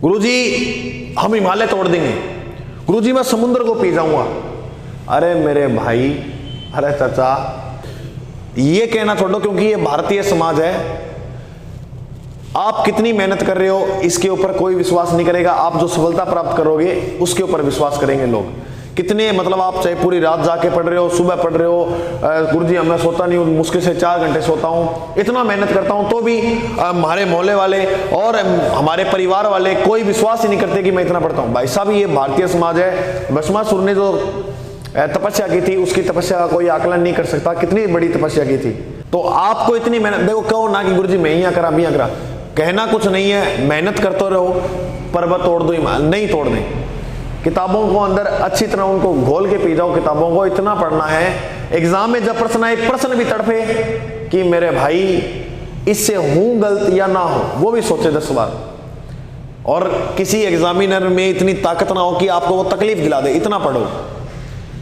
गुरुजी हम हिमालय तोड़ देंगे, गुरुजी मैं समुद्र को पी जाऊंगा। अरे मेरे भाई, अरे चाचा, ये कहना छोड़ो, क्योंकि ये भारतीय समाज है। आप कितनी मेहनत कर रहे हो इसके ऊपर कोई विश्वास नहीं करेगा, आप जो सफलता प्राप्त करोगे उसके ऊपर विश्वास करेंगे लोग। कितने मतलब आप चाहे पूरी रात जाके पढ़ रहे हो, सुबह पढ़ रहे हो, गुरुजी मैं सोता नहीं हूँ, मुश्किल से 4 घंटे सोता हूँ, इतना मेहनत करता हूँ, तो भी हमारे मोहल्ले वाले और हमारे परिवार वाले कोई विश्वास ही नहीं करते कि मैं इतना पढ़ता हूँ। भाई साहब, ये भारतीय समाज है। भस्मासुर ने जो तपस्या की थी उसकी तपस्या का कोई आकलन नहीं कर सकता, कितनी बड़ी तपस्या की थी। तो आपको इतनी मेहनत, देखो कहो ना कि गुरुजी मैं यहाँ करा, मैं करा, कहना कुछ नहीं है, मेहनत करते रहो, पर्वत तोड़ दो, नहीं तोड़ दें। किताबों को अंदर अच्छी तरह उनको घोल के पी जाओ, किताबों को इतना पढ़ना है, एग्जाम में जब प्रश्न आए, प्रश्न भी तड़पे कि मेरे भाई इससे हूं गलत या ना हो, वो भी सोचे 10 बार। और किसी एग्जामिनर में इतनी ताकत ना हो कि आपको वो तकलीफ दिला दे, इतना पढ़ो,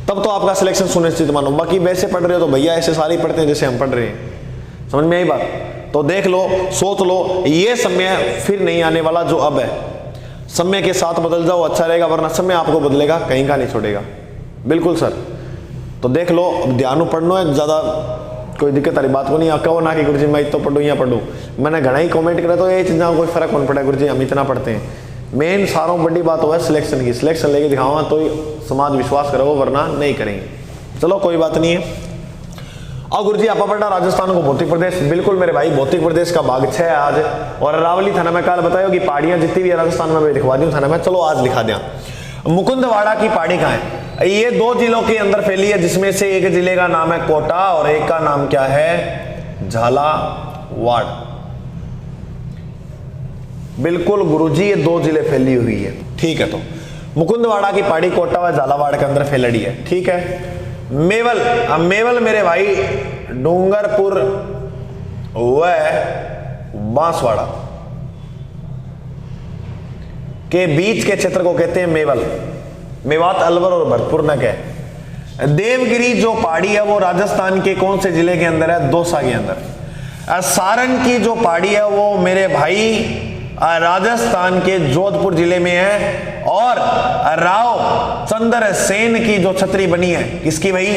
तब तो आपका सिलेक्शन सुनिश्चित मानो। बाकी वैसे पढ़ रहे हो तो भैया ऐसे सारे पढ़ते हैं जैसे हम पढ़ रहे हैं। समझ में आई बात? तो देख लो, सोच लो, ये समय फिर नहीं आने वाला जो अब है। समय के साथ बदल जाओ, अच्छा रहेगा, वरना समय आपको बदलेगा, कहीं का नहीं छोड़ेगा। बिल्कुल सर। तो देख लो, अब ध्यान पढ़ना है, ज़्यादा कोई दिक्कत वाली बात को नहीं। कहो ना कि गुरुजी मैं तो पढ़ूँ या पढ़ूँ, मैंने घना ही कमेंट करा तो ये चीज़ों कोई फर्क कौन पड़ा, गुरुजी हम इतना पढ़ते हैं। मेन सारों बड़ी बात हो है सिलेक्शन की, सिलेक्शन लेके दिखाऊंगा तो समाज विश्वास करो, वरना नहीं करेंगे। चलो कोई बात नहीं है। और गुरुजी आप पढ़ा राजस्थान को भौतिक प्रदेश, बिल्कुल मेरे भाई, भौतिक प्रदेश का भाग 6 आज। और अरावली थाना में कल बताया कि पहाड़ियां जितनी भी राजस्थान में लिखवा दी थाना में, चलो आज लिखा दिया। मुकुंदवाड़ा की पहाड़ी कहाँ है? ये 2 जिलों के अंदर फैली है, जिसमें से एक जिले का नाम है कोटा और एक का नाम क्या है? झालावाड़। बिल्कुल गुरुजी, ये 2 जिले फैली हुई है। ठीक है, तो मुकुंदवाड़ा की पहाड़ी कोटा व झालावाड़ के अंदर फैलड़ी है। ठीक है। मेवल, मेवल मेरे भाई डूंगरपुर व बांसवाड़ा के बीच के क्षेत्र को कहते हैं मेवल। मेवात, अलवर और भरतपुर न कह। देवगिरी जो पहाड़ी है वो राजस्थान के कौन से जिले के अंदर है? दौसा के अंदर। सारण की जो पहाड़ी है वो मेरे भाई राजस्थान के जोधपुर जिले में है। और राव चंद्र सेन की जो छतरी बनी है, किसकी भाई?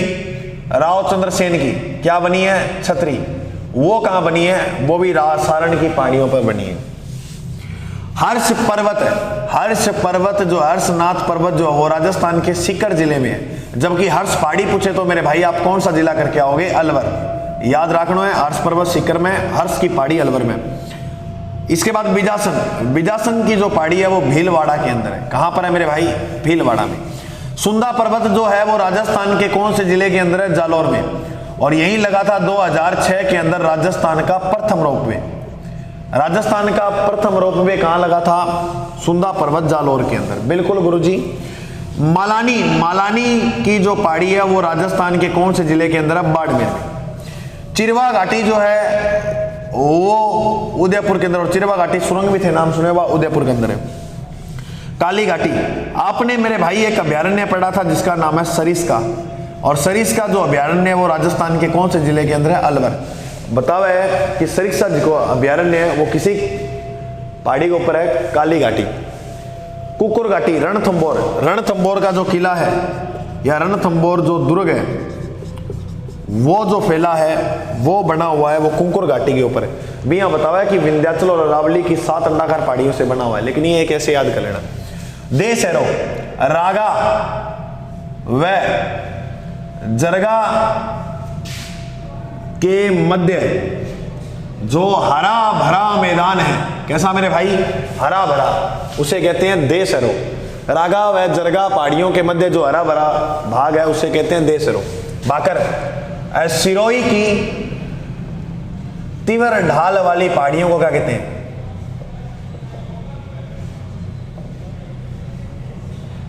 राव चंद्र सेन की क्या बनी है? छतरी। वो कहां बनी है? वो भी सारण की पहाड़ियों पर बनी है। हर्ष पर्वत है, हर्ष पर्वत जो हर्षनाथ पर्वत जो वो राजस्थान के सीकर जिले में है। जबकि हर्ष पहाड़ी पूछे तो मेरे भाई आप कौन सा जिला करके आओगे? अलवर। याद रखना है, हर्ष पर्वत सीकर में, हर्ष की पहाड़ी अलवर में। इसके बाद बिजासन, बिजासन की जो पहाड़ी है वो भीलवाड़ा के अंदर है। कहां पर है मेरे भाई? भीलवाड़ा में। सुंदा पर्वत जो है वो राजस्थान के कौन से जिले के अंदर है? जालौर में। और यही लगा था 2006 के अंदर राजस्थान का प्रथम रोपवे। राजस्थान का प्रथम रोपवे कहां लगा था? सुंदा पर्वत, जालौर के अंदर। बिल्कुल गुरुजी। मालानी, मालानी की जो पहाड़ी है वो राजस्थान के कौन से जिले के अंदर है? बाड़मेर में। चिरवा घाटी जो है वो उदयपुर के अंदर, और चिरवा घाटी सुरंग भी थे, नाम सुने हुआ, उदयपुर के अंदर है। काली घाटी, आपने मेरे भाई एक अभ्यारण्य पढ़ा था जिसका नाम है सरिस्का। और सरिस्का जो अभ्यारण्य है वो राजस्थान के कौन से जिले के अंदर है? अलवर। बताओ है कि सरिस्का जो अभ्यारण्य है वो किसी पहाड़ी के ऊपर है? काली घाटी। कुकुर घाटी, रणथंबोर, रणथंबोर का जो किला है या रणथंबोर जो दुर्ग है वो जो फैला है वो बना हुआ है वो कुंकुर घाटी के ऊपर है। भी यहाँ बताया कि विंध्याचल और अरावली की 7 अंडाकार पहाड़ियों से बना हुआ है, लेकिन ये कैसे याद कर लेना। देशहरो, रागा व जरगा के मध्य जो हरा भरा मैदान है, कैसा मेरे भाई? हरा भरा, उसे कहते हैं देशहरो। रागा व जरगा पहाड़ियों के मध्य जो हरा भरा भाग है उसे कहते हैं देशहरो। बाकर, सिरोही की तीव्र ढाल वाली पहाड़ियों को क्या कहते हैं?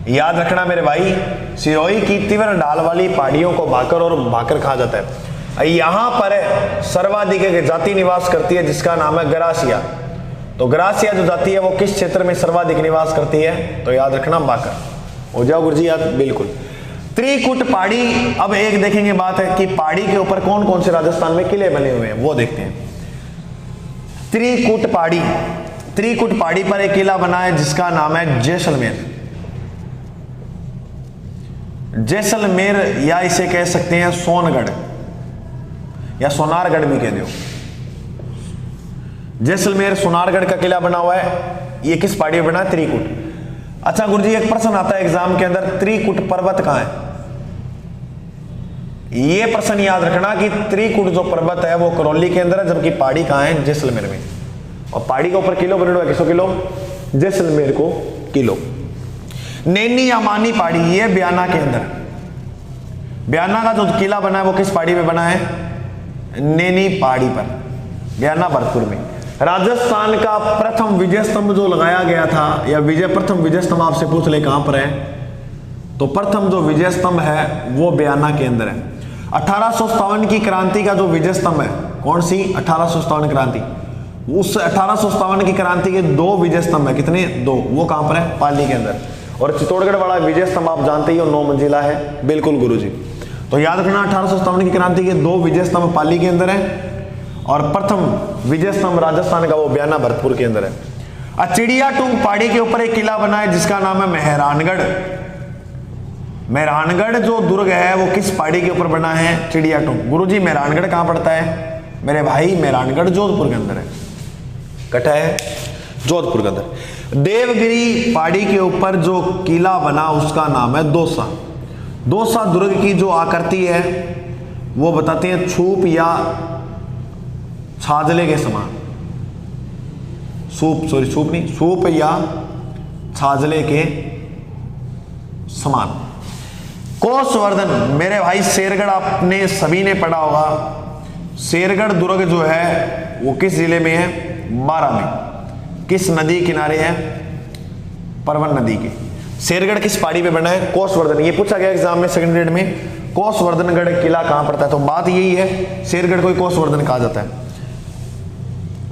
याद रखना मेरे भाई, सिरोही की तीव्र ढाल वाली पहाड़ियों को भाकर और भाकर कहा जाता है। यहां पर सर्वाधिक एक जाति निवास करती है जिसका नाम है गरासिया। तो गरासिया जो जाति है वो किस क्षेत्र में सर्वाधिक निवास करती है? तो याद रखना बाकर। हो जाओ गुरुजी याद। बिल्कुल। त्रिकुट पहाड़ी, अब एक देखेंगे बात है कि पहाड़ी के ऊपर कौन कौन से राजस्थान में किले बने हुए हैं वो देखते हैं। त्रिकुट पहाड़ी, त्रिकुट पहाड़ी पर एक किला बना है जिसका नाम है जैसलमेर। जैसलमेर या इसे कह सकते हैं सोनगढ़ या सोनारगढ़ भी कह दो। जैसलमेर सोनारगढ़ का किला बना हुआ है। ये किस पहाड़ी पर बना है? त्रिकुट। अच्छा गुरुजी एक प्रश्न आता है एग्जाम के अंदर, त्रिकुट पर्वत कहां है? ये प्रश्न याद रखना कि त्रिकुट जो पर्वत है वो करौली के अंदर है, जबकि पहाड़ी कहां है? जैसलमेर में। और पहाड़ी के ऊपर किलो बना हुआ है, किसो किलो? जैसलमेर को किलो। नैनी या मानी पहाड़ी, ये बयाना के अंदर। बयाना का जो किला बना है वो किस पहाड़ी पे बना है? नैनी पहाड़ी पर, बयाना भरतपुर में। राजस्थान का प्रथम विजय स्तंभ जो लगाया गया था, या प्रथम विजय स्तंभ आपसे पूछ ले कहां पर है, तो प्रथम जो विजय स्तंभ है वो बयाना के अंदर है। 1857 की क्रांति का जो विजय स्तंभ है, कौन सी? 1857 क्रांति। उस 1857 की क्रांति के 2 विजय स्तंभ है। कितने? 2। वो कहां पर है? पाली के अंदर। और चित्तौड़गढ़ वाला विजय स्तंभ आप जानते ही हो, 9 मंजिला है। बिल्कुल गुरुजी, तो याद रखना 1857 की क्रांति के 2 विजय स्तंभ पाली के अंदर है, और प्रथम विजय स्तंभ राजस्थान का वो बयाना भरतपुर के अंदर है। चिड़ियाटूंग पहाड़ी के ऊपर एक किला बना है जिसका नाम है मेहरानगढ़। मेहरानगढ़ जो दुर्ग है वो किस पहाड़ी के ऊपर बना है? चिड़ियाटूंग। गुरुजी मेहरानगढ़ कहां पड़ता है मेरे भाई? मेहरानगढ़ जोधपुर के अंदर है। कटा है? जोधपुर के अंदर। देवगिरी पहाड़ी के ऊपर जो किला बना उसका नाम है दौसा। दौसा दुर्ग की जो आकृति है वो बताते हैं छूप या छाजले के समान। छूप नहीं, सूप या छाजले के समान। कोसवर्धन मेरे भाई शेरगढ़ आपने सभी ने पढ़ा होगा। शेरगढ़ दुर्ग जो है वो किस जिले में है? बारां में। किस नदी किनारे है? परवन नदी के। शेरगढ़ किस पहाड़ी पे बना है? कोसवर्धन। ये पूछा गया एग्जाम में सेकंड ग्रेड में, कोसवर्धनगढ़ किला कहां पड़ता है? तो बात यही है, शेरगढ़ को कोसवर्धन कहा जाता है।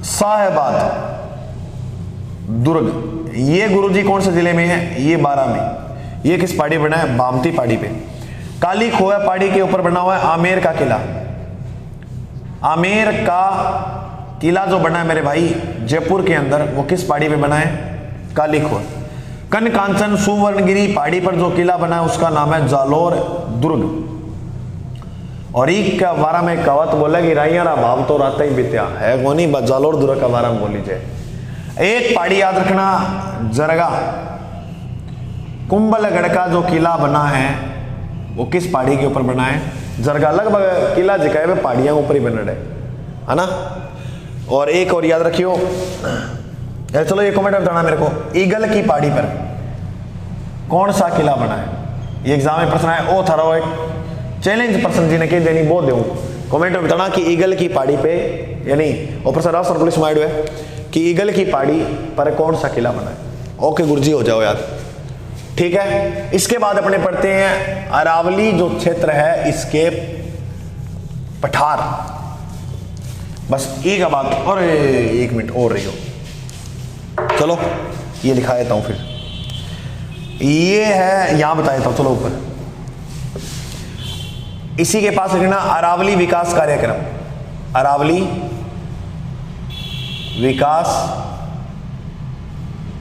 साहेबाद दुर्ग, ये गुरुजी कौन से जिले में है? ये बारां में। ये किस पहाड़ी बना है? बामती पहाड़ी पे। काली खोया पहाड़ी के ऊपर बना हुआ है आमेर का किला। आमेर का किला जो बना है मेरे भाई जयपुर के अंदर, वो किस पहाड़ी पे बना है? काली खोया। कनकांचन सुवर्णगिरी पहाड़ी पर जो किला बना है उसका नाम है जालोर दुर्ग। और एक का बारा में कहावत बोला कि राइयारा भाव तो रात ही बीत्या है कोनी, जालोर दुर्ग का बारा में बोली जाए। एक पहाड़ी याद रखना, जरगा। कुंभलगढ़ का जो किला बना है वो किस पहाड़ी के ऊपर बना है? जरगा। लगभग किला जिकाए में पहाड़ियां ऊपर ही बना है ना। और एक और याद रखियो, चलो ये कमेंट में बताना मेरे को, ईगल की पहाड़ी पर कौन सा किला बना है? ये एग्जाम में प्रश्न है। ओ थारो एक चैलेंज प्रश्न जी ने के देनी वो देऊं, कमेंट में बताना कि ईगल की पहाड़ी पे, यानी ऑपरेशन राजस्थान पुलिस माइंड है कि ईगल की पहाड़ी पर कौन सा किला बना है। ओके गुरुजी हो जाओ याद, ठीक है। इसके बाद अपने पढ़ते हैं अरावली जो क्षेत्र है इसके पठार। बस एक बात और 1 मिनट और रही हो, चलो ये लिखा देता हूं, फिर ये है यहां बता देता हूं। चलो ऊपर इसी के पास लिखना अरावली विकास कार्यक्रम। अरावली विकास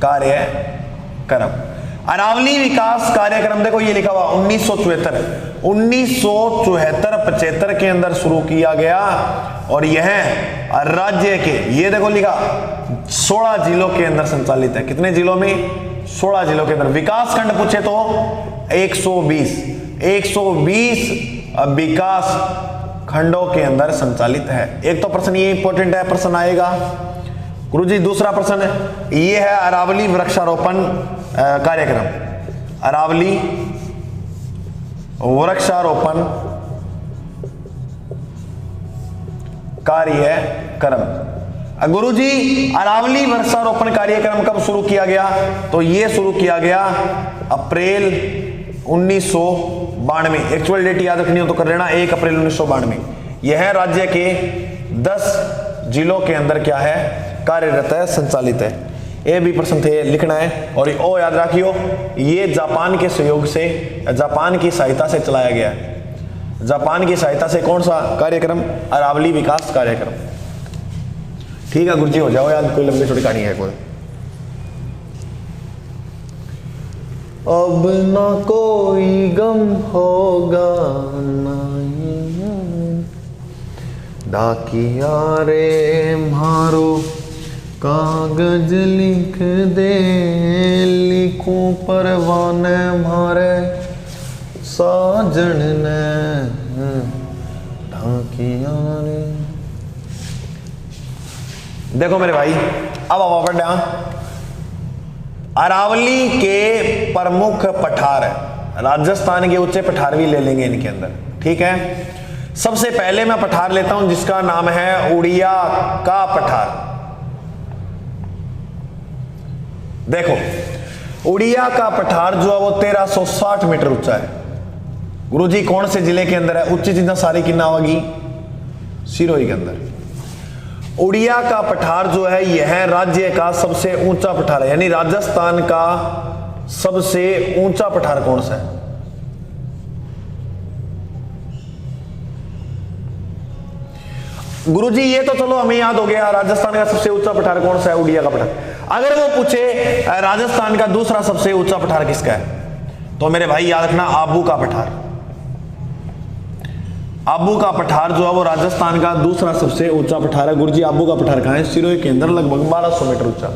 कार्यक्रम, अरावली विकास कार्यक्रम, देखो ये लिखा हुआ 1974-75 के अंदर शुरू किया गया। और यह राज्य के, ये देखो लिखा 16 जिलों के अंदर संचालित है। कितने जिलों में? 16 जिलों के अंदर। विकास खंड पूछे तो 120 विकास खंडों के अंदर संचालित है। एक तो प्रश्न ये इंपॉर्टेंट है, प्रश्न आएगा गुरुजी। दूसरा प्रश्न है ये है अरावली वृक्षारोपण कार्यक्रम। अरावली वृक्षारोपण कार्यक्रम। गुरुजी अरावली वृक्षारोपण कार्यक्रम कब शुरू किया गया? तो ये शुरू किया गया अप्रैल 1992। एक्चुअल डेट याद रखनी हो तो कर लेना, 1 अप्रैल 1992। यह राज्य के 10 जिलों के अंदर क्या है? कार्यरत है, संचालित है। ये भी प्रश्न थे, लिखना है। और ओ याद रखियो, ये जापान के सहयोग से, जापान की सहायता से चलाया गया है। जापान की सहायता से कौन सा कार्यक्रम? अरावली विकास कार्यक्रम। ठीक है गुरुजी हो जाओ याद, कोई लंबी छोटी कहानी है कोई। अब ना कोई गम होगा नहीं, डाकिया रे मारो कागज लिख दे, लिखूं परवाने मारे साजन ने डाकिया रे। देखो मेरे भाई, अब आप पढ़ अरावली के प्रमुख पठार है, राजस्थान के ऊंचे पठार भी ले लेंगे इनके अंदर, ठीक है। सबसे पहले मैं पठार लेता हूं जिसका नाम है उड़िया का पठार। देखो उड़िया का पठार जो है वो 1360 मीटर ऊंचा है। गुरुजी कौन से जिले के अंदर है? उच्च चीजा सारी किन्ना होगी? सिरोही के अंदर। उड़िया का पठार जो है यह राज्य का सबसे ऊंचा पठार है, यानी राजस्थान का सबसे ऊंचा पठार कौन सा है? गुरुजी ये तो चलो हमें याद हो गया, राजस्थान का सबसे ऊंचा पठार कौन सा है? उड़िया का पठार। अगर वो पूछे राजस्थान का दूसरा सबसे ऊंचा पठार किसका है, तो मेरे भाई याद रखना आबू का पठार। आबू का पठार जो है वो राजस्थान का दूसरा सबसे ऊंचा पठार है। गुरुजी आबू का पठार कहां है? सिरोही के अंदर, लगभग 1200 मीटर ऊंचा।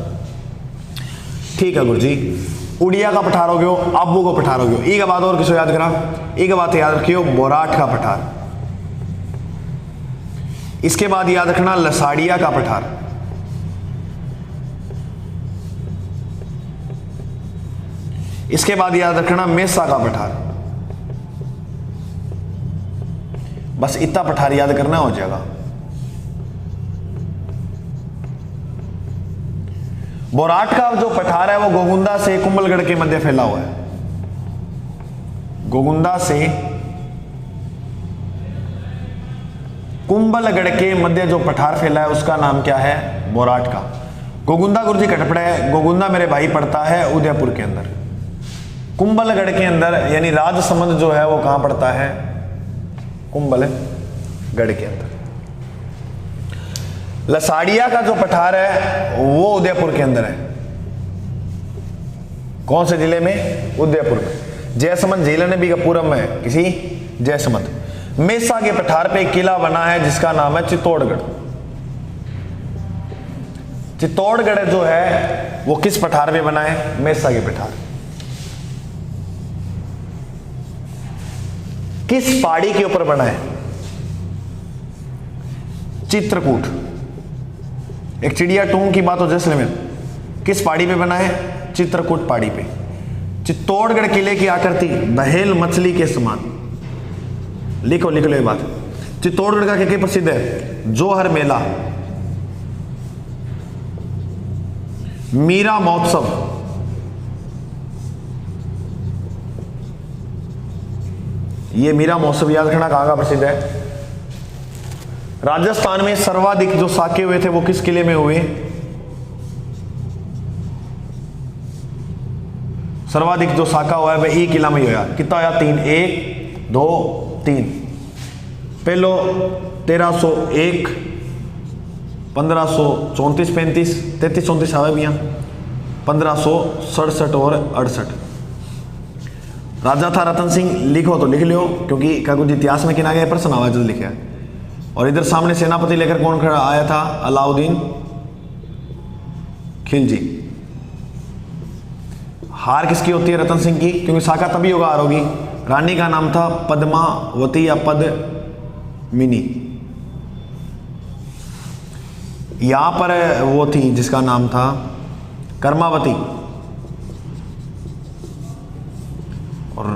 ठीक है गुरुजी, उड़िया का पठार हो गयो, आबू का पठार हो गयो। एक बात और किसको याद करा? एक बात याद रखियो, बोराट का पठार। इसके बाद याद रखना लसाड़िया का पठार। इसके बाद याद रखना मेसा का पठार। बस इतना पठार याद करना हो जाएगा। बोराट का जो पठार है वो गोगुंदा से कुंभलगढ़ के मध्य फैला हुआ है। गोगुंदा से कुंभलगढ़ के मध्य जो पठार फैला है उसका नाम क्या है? बोराट का। गोगुंदा गुरुजी कटपड़ा है, गोगुंदा मेरे भाई पड़ता है उदयपुर के अंदर। कुंभलगढ़ के अंदर यानी राजसमंद जो है वो कहां पड़ता है? कुंभलगढ़ के अंदर। लसाड़िया का जो पठार है वो उदयपुर के अंदर है। कौन से जिले में? उदयपुर में। जयसमंद झील ने भी पूरब में किसी जयसमंद। मेसा के पठार पे एक किला बना है जिसका नाम है चित्तौड़गढ़। चित्तौड़गढ़ जो है वो किस पठार पे बना है? मेसा के पठार। किस पहाड़ी के ऊपर बना है? चित्रकूट। एक चिड़िया टूंग की बात हो जैसलमेर, किस पहाड़ी पे बना है? चित्रकूट पहाड़ी पे। चित्तौड़गढ़ किले की आकृति दहेल मछली के समान। लिखो लिख लो ये बात। चित्तौड़गढ़ का क्या प्रसिद्ध है? जोहर मेला, मीरा महोत्सव, ये मीरा महोत्सव याद रखना कहां का प्रसिद्ध है? राजस्थान में सर्वाधिक जो साके हुए थे वो किस किले में हुए? सर्वाधिक जो साका हुआ है वह एक किला में ही हुआ। कितना आया? 3। 1 2 3। पहलो 1301, 1534 35 33 34 आवे भैया, 1567 और 68। राजा था रतन सिंह। लिखो तो लिख लियो क्योंकि क्या कुछ इतिहास में किना गया प्रश्न आवाज जो लिखा है। और इधर सामने सेनापति लेकर कौन खड़ा आया था? अलाउद्दीन खिलजी। हार किसकी होती है? रतन सिंह की, क्योंकि साका तभी होगा हार होगी। रानी का नाम था पद्मावती या पद्मिनी। यहां पर वो थी जिसका नाम था कर्मावती। और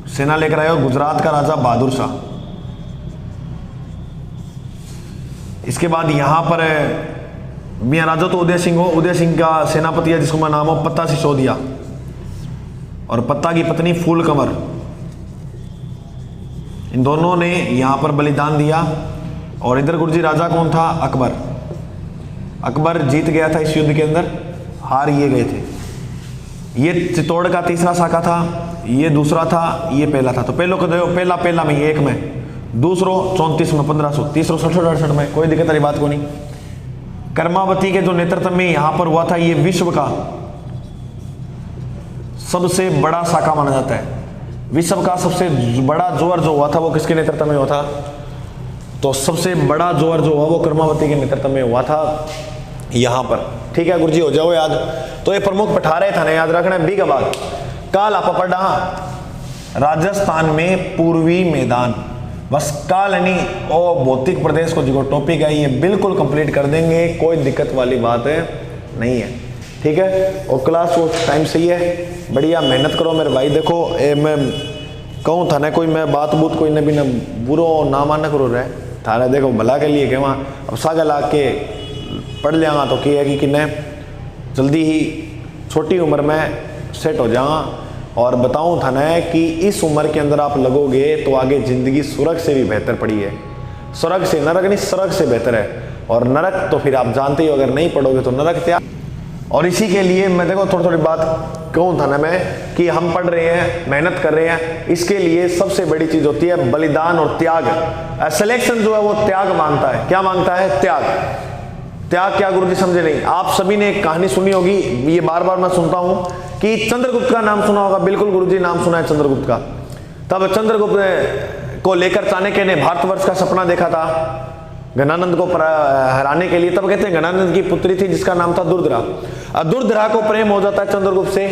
सेना लेकर आए गुजरात का राजा बहादुर शाह। इसके बाद यहां पर मियाँ राजा तो उदय सिंह हो, उदय सिंह का सेनापति है जिसको मैं नाम हो पत्ता सिसोदिया, और पत्ता की पत्नी फूल कंवर। इन दोनों ने यहां पर बलिदान दिया। और इधर गुरुजी राजा कौन था? अकबर। अकबर जीत गया था इस युद्ध के अंदर, हार ये गए थे। ये चित्तौड़ का तीसरा साका था, ये दूसरा था, ये पहला था। तो पहला में 1 में, दूसरो 34 में 1500, तीसरो 67-68 में। कोई दिक्कत वाली बात को नहीं। कर्मावती के जो नेतृत्व में यहां पर हुआ था ये विश्व का सबसे बड़ा साका माना जाता है। विश्व का सबसे बड़ा जोर जो हुआ था वो किसके नेतृत्व में हुआ था? तो सबसे बड़ा जोर जो हुआ वो कर्मावती के नेतृत्व में हुआ था यहां पर। ठीक है गुरुजी, हो जाओ याद। तो ये प्रमुख पठारे थाने याद रखना। बी का बाद काला पपड़ा राजस्थान में पूर्वी मैदान, बस कालनी और भौतिक प्रदेश को जो टॉपिक है ये बिल्कुल कंप्लीट कर देंगे, कोई दिक्कत वाली बात नहीं है। ठीक है, और क्लास को टाइम सही है, बढ़िया मेहनत करो मेरे भाई। देखो मैं कहूँ था ना, कोई मैं बात बूत कोई न भी न बुरो ना माना करो रहे थारा, देखो भला के लिए कहवा। अब सागा ला के पढ़ लियागा तो क्या है कि किन्ने जल्दी ही छोटी उम्र में सेट हो जाऊँगा। और बताऊँ था ना कि इस उम्र के अंदर आप लगोगे तो आगे ज़िंदगी स्वर्ग से भी बेहतर पड़ी है। स्वर्ग से, नरक नहीं, स्वर्ग से बेहतर है। और नरक तो फिर आप जानते ही हो, अगर नहीं पढ़ोगे तो नरक त्याग। और इसी के लिए मैं देखो थोड़ी थोड़ी बात कहूँ था ना मैं कि हम पढ़ रहे हैं, मेहनत कर रहे हैं, इसके लिए सबसे बड़ी चीज़ होती है बलिदान और त्याग। सिलेक्शन जो है वो त्याग मांगता है। क्या मांगता है? त्याग। त्याग क्या गुरुजी समझे नहीं? आप सभी ने एक कहानी सुनी होगी, ये बार बार मैं सुनता हूँ कि चंद्रगुप्त का नाम सुना होगा। बिल्कुल गुरुजी, नाम सुना है चंद्रगुप्त का। तब चंद्रगुप्त को लेकर चाणक्य ने भारतवर्ष का सपना देखा था घनानंद को हराने के लिए। तब कहते हैं घनानंद की पुत्री थी जिसका नाम था दुर्धरा। दुर्धरा को प्रेम हो जाता है चंद्रगुप्त से।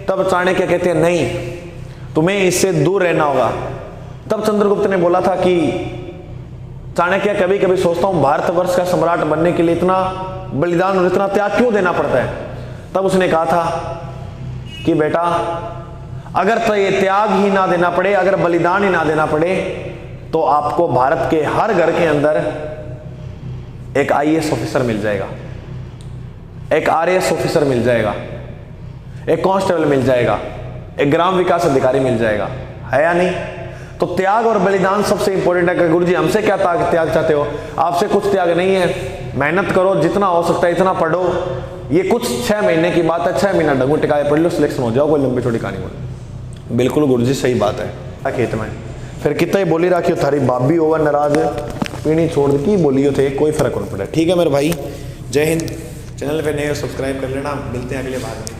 तब चाणक्य कहते हैं नहीं, तुम्हें इससे दूर रहना होगा। तब चंद्रगुप्त ने बोला था कि चाणक्य कभी कभी सोचता हूं भारतवर्ष का सम्राट बनने के लिए इतना बलिदान और इतना त्याग क्यों देना पड़ता है। तब उसने कहा था कि बेटा अगर तो ये त्याग ही ना देना पड़े, अगर बलिदान ही ना देना पड़े, तो आपको भारत के हर घर के अंदर एक IAS ऑफिसर मिल जाएगा, एक RAS ऑफिसर मिल जाएगा, एक कांस्टेबल मिल जाएगा, एक ग्राम विकास अधिकारी मिल जाएगा, है या नहीं? तो त्याग और बलिदान सबसे इंपॉर्टेंट है। गुरुजी हमसे क्या त्याग चाहते हो? आपसे कुछ त्याग नहीं है, मेहनत करो, जितना हो सकता है इतना पढ़ो। ये कुछ 6 महीने की बात है, 6 महीना डंगू टिकाए पढ़ लो, सिलेक्शन हो जाओ, कोई लंबी छोटी कहानी बोलो। बिल्कुल गुरुजी सही बात है। खेत में फिर कितना ही बोली रखियो, थारी बाबी होगा नाराज, पीनी छोड़ की बोलियो थे, कोई फर्क नहीं पड़ा। ठीक है मेरे भाई, जय हिंद। चैनल पे नए हो सब्सक्राइब कर लेना, मिलते हैं अगले भाग में।